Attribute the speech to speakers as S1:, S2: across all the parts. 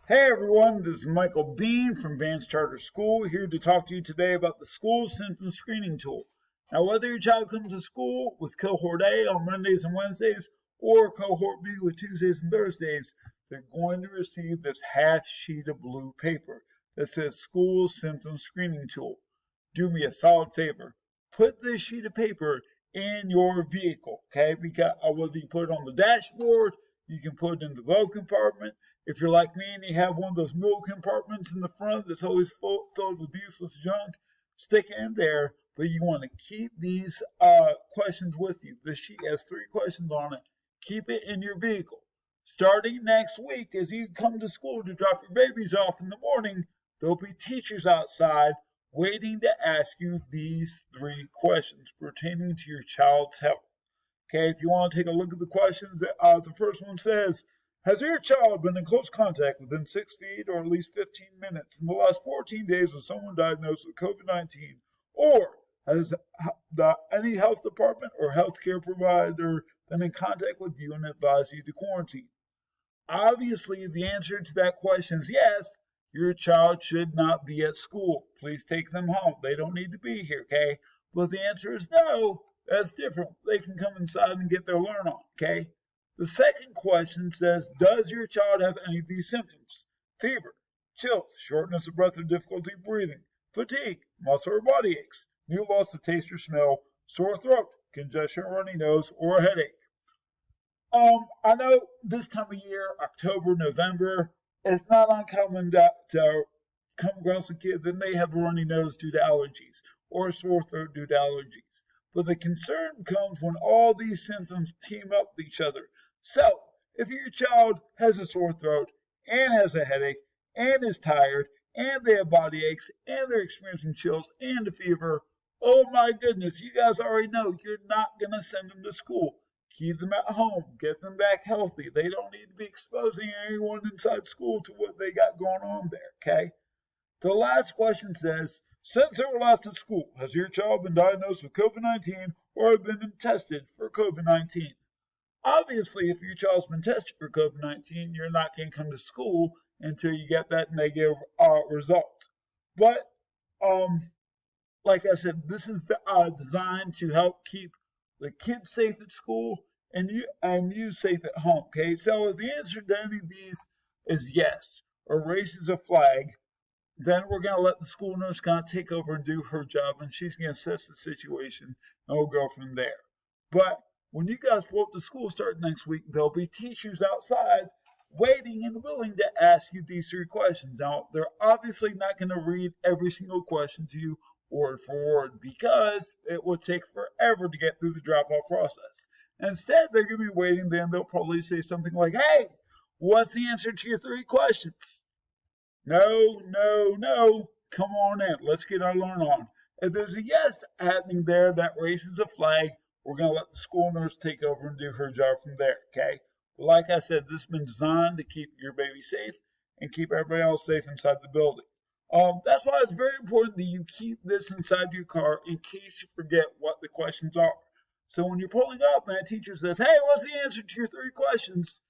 S1: Hey everyone, this is Michael Bean from Vance Charter School, here to talk to you today about the school symptom screening tool. Now, whether your child comes to school with cohort A on Mondays and Wednesdays or cohort B with Tuesdays and Thursdays, they're going to receive this half sheet of blue paper that says School Symptom Screening Tool. Do me a solid favor. Put this sheet of paper in your vehicle, okay? Because whether you put it on the dashboard, you can put it in the glove compartment. If you're like me and you have one of those middle compartments in the front that's always filled with useless junk, stick it in there. But you want to keep these questions with you. This sheet has 3 questions on it. Keep it in your vehicle. Starting next week, as you come to school to drop your babies off in the morning, there'll be teachers outside waiting to ask you these 3 questions pertaining to your child's health. Okay, if you want to take a look at the questions, the first one says, has your child been in close contact within 6 feet or at least 15 minutes in the last 14 days with someone diagnosed with COVID-19? Or has any health department or healthcare provider been in contact with you and advised you to quarantine? Obviously, the answer to that question is yes. Your child should not be at school. Please take them home. They don't need to be here, okay? But the answer is no. That's different. They can come inside and get their learn on, okay? The second question says, does your child have any of these symptoms? Fever, chills, shortness of breath or difficulty breathing, fatigue, muscle or body aches, new loss of taste or smell, sore throat, congestion or runny nose, or a headache. I know this time of year, October, November, it's not uncommon to come across a kid that may have a runny nose due to allergies or a sore throat due to allergies. But the concern comes when all these symptoms team up with each other. So, if your child has a sore throat and has a headache and is tired and they have body aches and they're experiencing chills and a fever, oh my goodness, you guys already know you're not going to send them to school. Keep them at home. Get them back healthy. They don't need to be exposing anyone inside school to what they got going on there, okay? The last question says, since they were last at school, has your child been diagnosed with COVID-19 or have been tested for COVID-19? Obviously, if your child's been tested for COVID-19, you're not going to come to school until you get that negative result. But, like I said, this is designed to help keep the kids safe at school and you safe at home, okay? So if the answer to any of these is yes, or raises a flag, then we're going to let the school nurse kind of take over and do her job, and she's going to assess the situation, and we'll go from there. But when you guys pull up to school starting next week, there'll be teachers outside waiting and willing to ask you these 3 questions. Now, they're obviously not going to read every single question to you word for word because it would take forever to get through the drop-off process. Instead, they're going to be waiting, then they'll probably say something like, hey, what's the answer to your 3 questions? No. Come on in. Let's get our learn on. If there's a yes happening there, that raises a flag. We're going to let the school nurse take over and do her job from there, okay? But like I said, this has been designed to keep your baby safe and keep everybody else safe inside the building. That's why it's very important that you keep this inside your car in case you forget what the questions are. So when you're pulling up and that teacher says, hey, what's the answer to your 3 questions?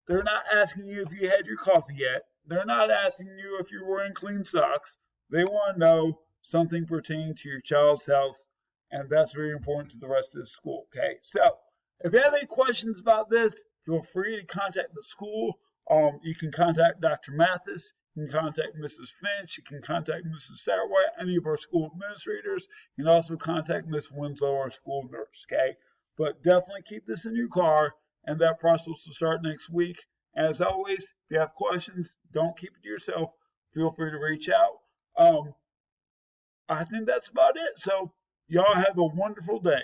S1: They're not asking you if you had your coffee yet. They're not asking you if you're wearing clean socks. They want to know something pertaining to your child's health, and that's very important to the rest of the school, okay? So, if you have any questions about this, feel free to contact the school. You can contact Dr. Mathis. You can contact Mrs. Finch. You can contact Mrs. Sarwhite, any of our school administrators. You can also contact Miss Winslow, our school nurse, okay? But definitely keep this in your car, and that process will start next week. As always, if you have questions, don't keep it to yourself. Feel free to reach out. I think that's about it. So, y'all have a wonderful day.